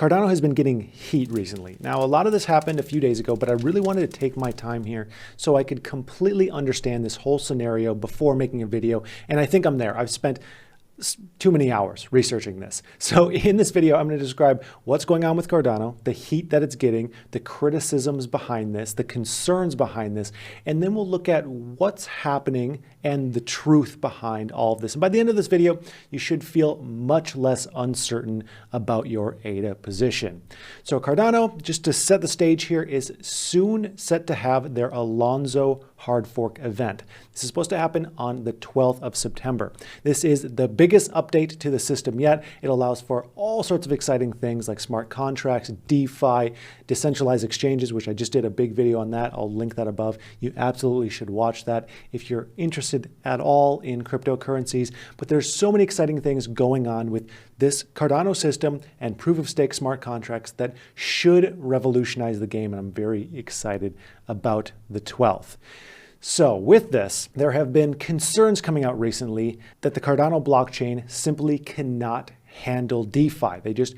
Cardano has been getting heat recently. Now, a lot of this happened a few days ago, but I really wanted to take my time here so I could completely understand this whole scenario before making a video. And I think I'm there. I've spent too many hours researching this. So in this video, I'm going to describe what's going on with Cardano, the heat that it's getting, the criticisms behind this, the concerns behind this, and then we'll look at what's happening and the truth behind all of this. And by the end of this video, you should feel much less uncertain about your ADA position. So Cardano, just to set the stage here, is soon set to have their Alonzo hard fork event. This is supposed to happen on the 12th of September. This is the biggest update to the system yet. It allows for all sorts of exciting things like smart contracts, DeFi, decentralized exchanges, which I just did a big video on that. I'll link that above. You absolutely should watch that if you're interested at all in cryptocurrencies. But there's so many exciting things going on with this Cardano system and proof of stake smart contracts that should revolutionize the game. And I'm very excited about the 12th. So with this, there have been concerns coming out recently that the Cardano blockchain simply cannot handle DeFi. They just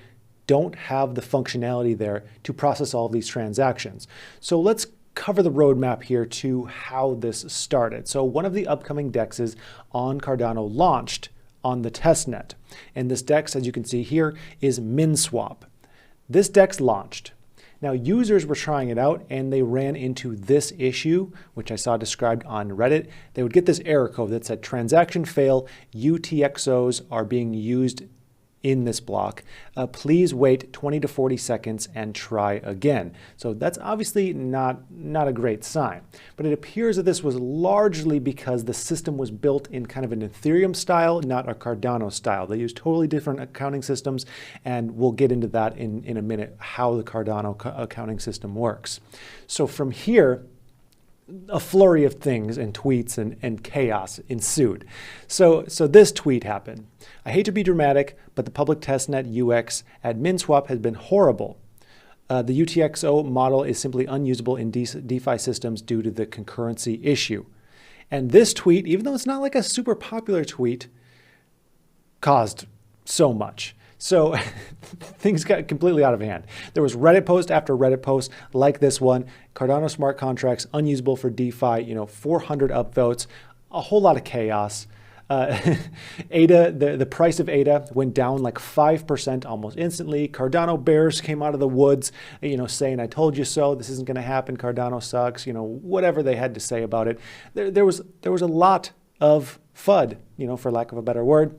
don't have the functionality there to process all of these transactions. So let's cover the roadmap here to how this started. So one of the upcoming DEXs on Cardano launched on the testnet. And this DEX, as you can see here, is MinSwap. This DEX launched. Now, users were trying it out and they ran into this issue, which I saw described on Reddit. They would get this error code that said transaction fail, eUTXOs are being used in this block. Please wait 20 to 40 seconds and try again. So that's obviously not a great sign, but it appears that this was largely because the system was built in kind of an Ethereum style, not a Cardano style. They use totally different accounting systems, and we'll get into that in a minute, how the Cardano accounting system works. So from here, a flurry of things and tweets and chaos ensued. So this tweet happened. I hate to be dramatic, but the public testnet UX at MinSwap has been horrible. The UTXO model is simply unusable in DeFi systems due to the concurrency issue. And this tweet, even though it's not like a super popular tweet, caused so much. So things got completely out of hand. There was Reddit post after Reddit post like this one, Cardano smart contracts unusable for DeFi, 400 upvotes, a whole lot of chaos. ADA, the price of ADA went down like 5% almost instantly. Cardano bears came out of the woods, saying, I told you so, this isn't going to happen, Cardano sucks, whatever they had to say about it. There was a lot of FUD, for lack of a better word,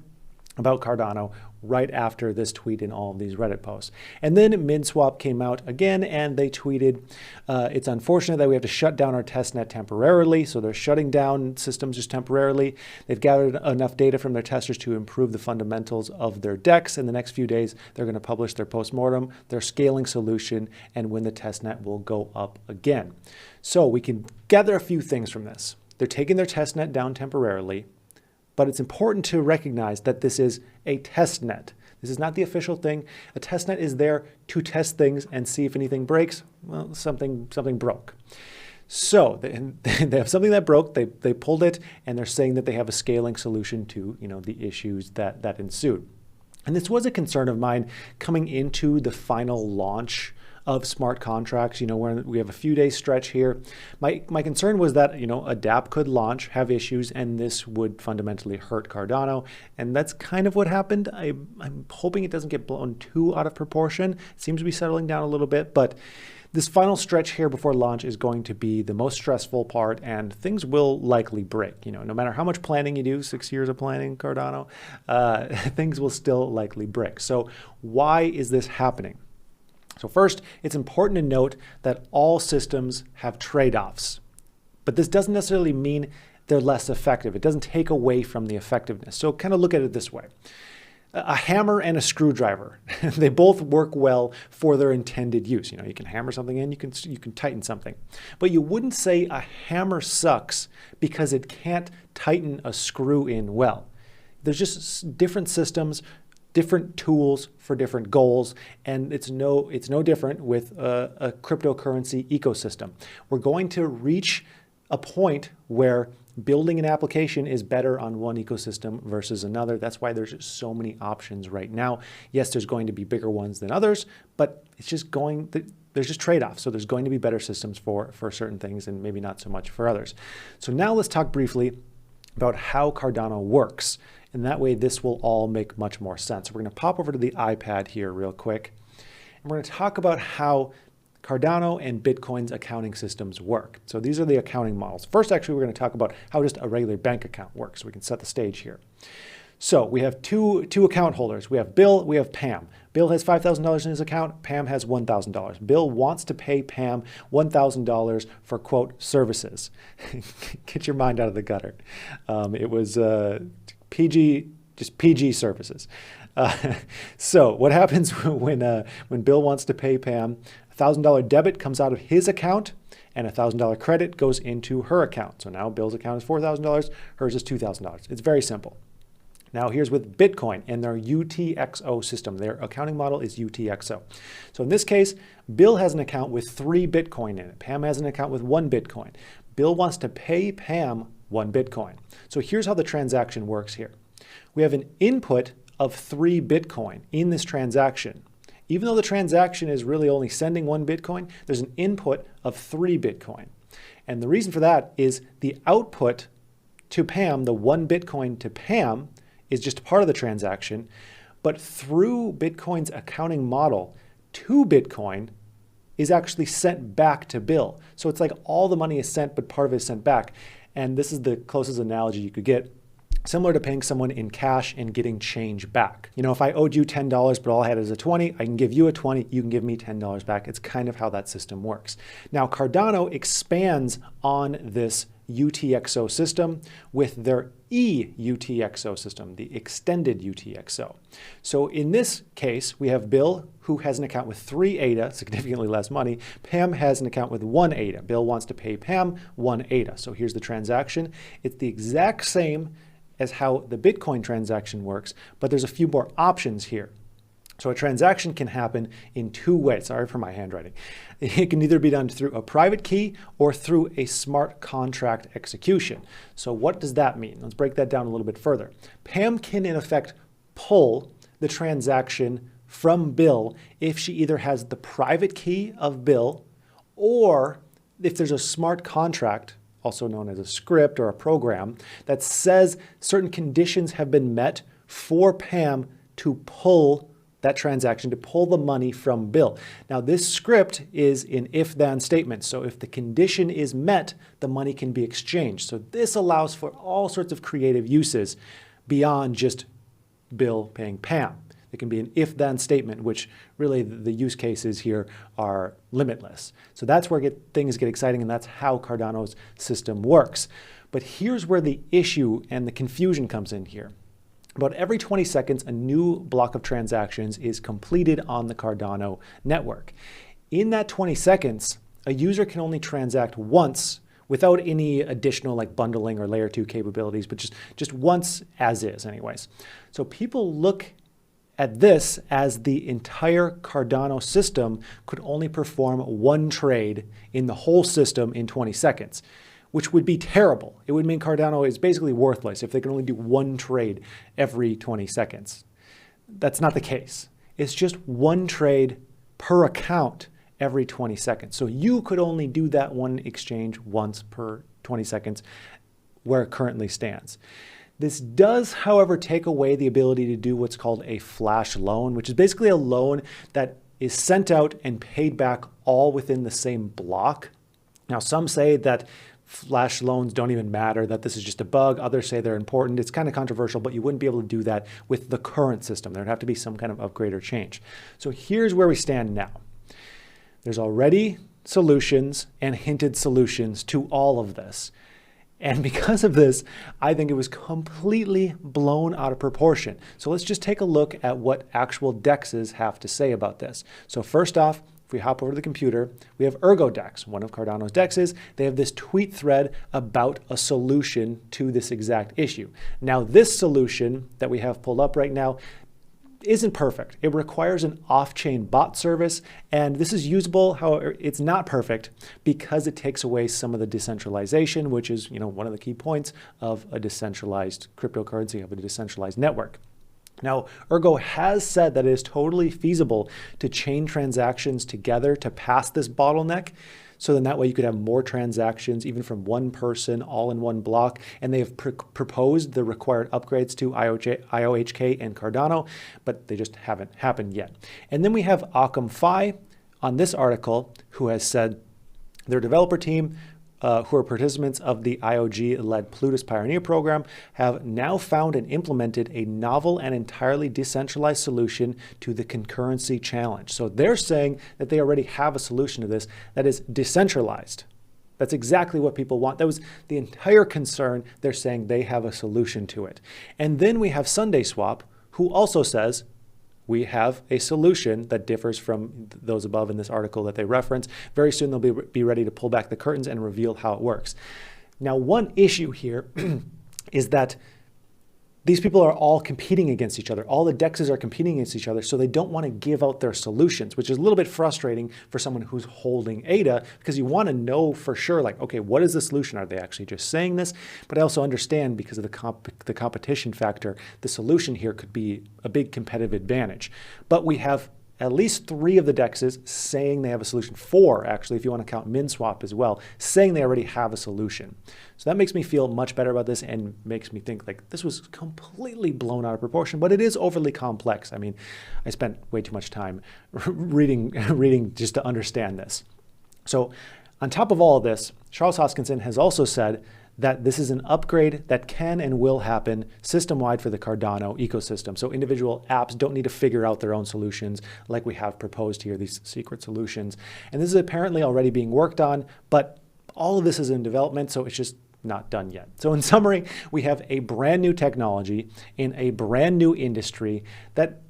about Cardano right after this tweet in all of these Reddit posts. And then MinSwap came out again and they tweeted, it's unfortunate that we have to shut down our testnet temporarily. So they're shutting down systems just temporarily. They've gathered enough data from their testers to improve the fundamentals of their DEX. In the next few days, they're going to publish their postmortem, their scaling solution, and when the testnet will go up again. So we can gather a few things from this. They're taking their testnet down temporarily. But it's important to recognize that this is a test net. This is not the official thing. A test net is there to test things and see if anything breaks. Well, something broke. So they have something that broke. They pulled it, and they're saying that they have a scaling solution to the issues that ensued. And this was a concern of mine coming into the final launch of smart contracts. We have a few days stretch here. My concern was that, a dApp could launch, have issues, and this would fundamentally hurt Cardano. And that's kind of what happened. I'm hoping it doesn't get blown too out of proportion. It seems to be settling down a little bit, but this final stretch here before launch is going to be the most stressful part, and things will likely break. No matter how much planning you do, 6 years of planning, Cardano, things will still likely break. So why is this happening? So first, it's important to note that all systems have trade-offs, but this doesn't necessarily mean they're less effective. It doesn't take away from the effectiveness. So kind of look at it this way. A hammer and a screwdriver, they both work well for their intended use. You can hammer something in, you can tighten something. But you wouldn't say a hammer sucks because it can't tighten a screw in well. There's just different systems, different tools for different goals, and it's no different with a cryptocurrency ecosystem. We're going to reach a point where building an application is better on one ecosystem versus another. That's why there's just so many options right now. Yes, there's going to be bigger ones than others, but it's just there's just trade-offs. So there's going to be better systems for certain things and maybe not so much for others. So now let's talk briefly about how Cardano works. And that way this will all make much more sense. We're going to pop over to the iPad here real quick. And we're going to talk about how Cardano and Bitcoin's accounting systems work. So these are the accounting models. First, actually, we're going to talk about how just a regular bank account works. So we can set the stage here. So we have two account holders. We have Bill, we have Pam. Bill has $5,000 in his account. Pam has $1,000. Bill wants to pay Pam $1,000 for, quote, services. Get your mind out of the gutter. It was PG services. So what happens when Bill wants to pay Pam? $1,000 debit comes out of his account and $1,000 credit goes into her account. So now Bill's account is $4,000, hers is $2,000. It's very simple. Now here's with Bitcoin and their UTXO system. Their accounting model is UTXO. So in this case, Bill has an account with 3 Bitcoin in it. Pam has an account with 1 Bitcoin. Bill wants to pay Pam 1 Bitcoin. So here's how the transaction works here. We have an input of 3 Bitcoin in this transaction. Even though the transaction is really only sending 1 Bitcoin, there's an input of 3 Bitcoin. And the reason for that is the output to Pam, the 1 Bitcoin to Pam, is just part of the transaction. But through Bitcoin's accounting model, 2 Bitcoin is actually sent back to Bill. So it's like all the money is sent, but part of it is sent back. And this is the closest analogy you could get. Similar to paying someone in cash and getting change back. You know, if I owed you $10, but all I had is a 20, I can give you a 20, you can give me $10 back. It's kind of how that system works. Now, Cardano expands on this UTXO system with their eUTXO system, the extended UTXO. So in this case, we have Bill, who has an account with 3 ADA, significantly less money. Pam has an account with 1 ADA. Bill wants to pay Pam 1 ADA. So here's the transaction. It's the exact same as how the Bitcoin transaction works, but there's a few more options here. So a transaction can happen in 2 ways. Sorry for my handwriting. It can either be done through a private key or through a smart contract execution. So what does that mean? Let's break that down a little bit further. Pam can in effect pull the transaction from Bill if she either has the private key of Bill or if there's a smart contract, also known as a script or a program, that says certain conditions have been met for Pam to pull that transaction, to pull the money from Bill. Now this script is an if-then statement. So if the condition is met, the money can be exchanged. So this allows for all sorts of creative uses beyond just Bill paying Pam. It can be an if-then statement, which really the use cases here are limitless. So that's where things get exciting, and that's how Cardano's system works. But here's where the issue and the confusion comes in here. About every 20 seconds, a new block of transactions is completed on the Cardano network. In that 20 seconds, a user can only transact once without any additional like bundling or layer 2 capabilities, but just once as is anyways. So people look at this as the entire Cardano system could only perform 1 trade in the whole system in 20 seconds, which would be terrible. It would mean Cardano is basically worthless if they can only do 1 trade every 20 seconds. That's not the case. It's just 1 trade per account every 20 seconds. So you could only do that 1 exchange once per 20 seconds where it currently stands. This does, however, take away the ability to do what's called a flash loan, which is basically a loan that is sent out and paid back all within the same block. Now, some say that flash loans don't even matter, that this is just a bug. Others say they're important. It's kind of controversial, but you wouldn't be able to do that with the current system. There'd have to be some kind of upgrade or change. So here's where we stand now. There's already solutions and hinted solutions to all of this. And because of this, I think it was completely blown out of proportion. So let's just take a look at what actual DEXs have to say about this. So first off, if we hop over to the computer, we have ErgoDex, one of Cardano's DEXs. They have this tweet thread about a solution to this exact issue. Now, this solution that we have pulled up right now isn't perfect. It requires an off-chain bot service, and this is usable. However, it's not perfect because it takes away some of the decentralization, which is, one of the key points of a decentralized cryptocurrency, of a decentralized network. Now, Ergo has said that it is totally feasible to chain transactions together to pass this bottleneck. So then that way you could have more transactions, even from one person, all in one block. And they have proposed the required upgrades to IOHK and Cardano, but they just haven't happened yet. And then we have Occam on this article, who has said their developer team, who are participants of the IOG-led Plutus Pioneer program, have now found and implemented a novel and entirely decentralized solution to the concurrency challenge. So they're saying that they already have a solution to this that is decentralized. That's exactly what people want. That was the entire concern. They're saying they have a solution to it. And then we have SundaySwap, who also says, we have a solution that differs from those above in this article that they reference. Very soon they'll be ready to pull back the curtains and reveal how it works. Now, one issue here is that these people are all competing against each other. All the DEXs are competing against each other, so they don't want to give out their solutions, which is a little bit frustrating for someone who's holding ADA, because you want to know for sure, like, okay, what is the solution? Are they actually just saying this? But I also understand, because of the competition factor, the solution here could be a big competitive advantage. But we have at least 3 of the DEXs saying they have a solution. 4, actually, if you want to count MinSwap as well, saying they already have a solution. So that makes me feel much better about this and makes me think like this was completely blown out of proportion, but it is overly complex. I mean, I spent way too much time reading just to understand this. So on top of all of this, Charles Hoskinson has also said that this is an upgrade that can and will happen system-wide for the Cardano ecosystem. So individual apps don't need to figure out their own solutions like we have proposed here, these secret solutions. And this is apparently already being worked on, but all of this is in development, so it's just not done yet. So in summary, we have a brand new technology in a brand new industry that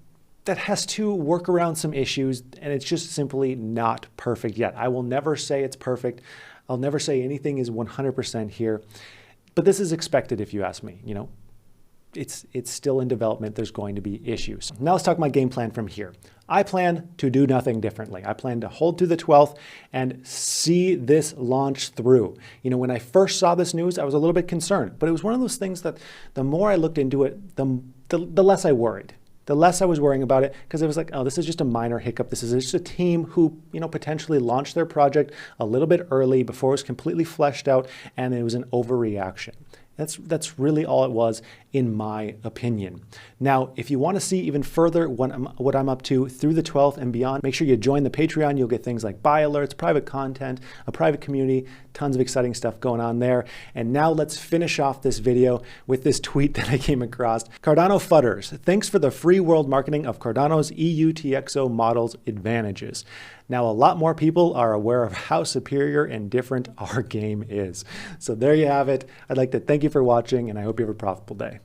has to work around some issues, and it's just simply not perfect yet. I will never say it's perfect. I'll never say anything is 100% here, but this is expected if you ask me. It's still in development. There's going to be issues. Now let's talk my game plan from here. I plan to do nothing differently. I plan to hold through the 12th and see this launch through. When I first saw this news, I was a little bit concerned, but it was one of those things that the more I looked into it, the less I worried. The less I was worrying about it, because it was like, oh, this is just a minor hiccup. This is just a team who, potentially launched their project a little bit early before it was completely fleshed out, and it was an overreaction. That's really all it was, in my opinion. Now, if you want to see even further what I'm up to through the 12th and beyond, make sure you join the Patreon. You'll get things like buy alerts, private content, a private community, tons of exciting stuff going on there. And now let's finish off this video with this tweet that I came across. Cardano FUDers, thanks for the free world marketing of Cardano's eUTXO model's advantages. Now, a lot more people are aware of how superior and different our game is. So there you have it. I'd like to thank you for watching, and I hope you have a profitable day.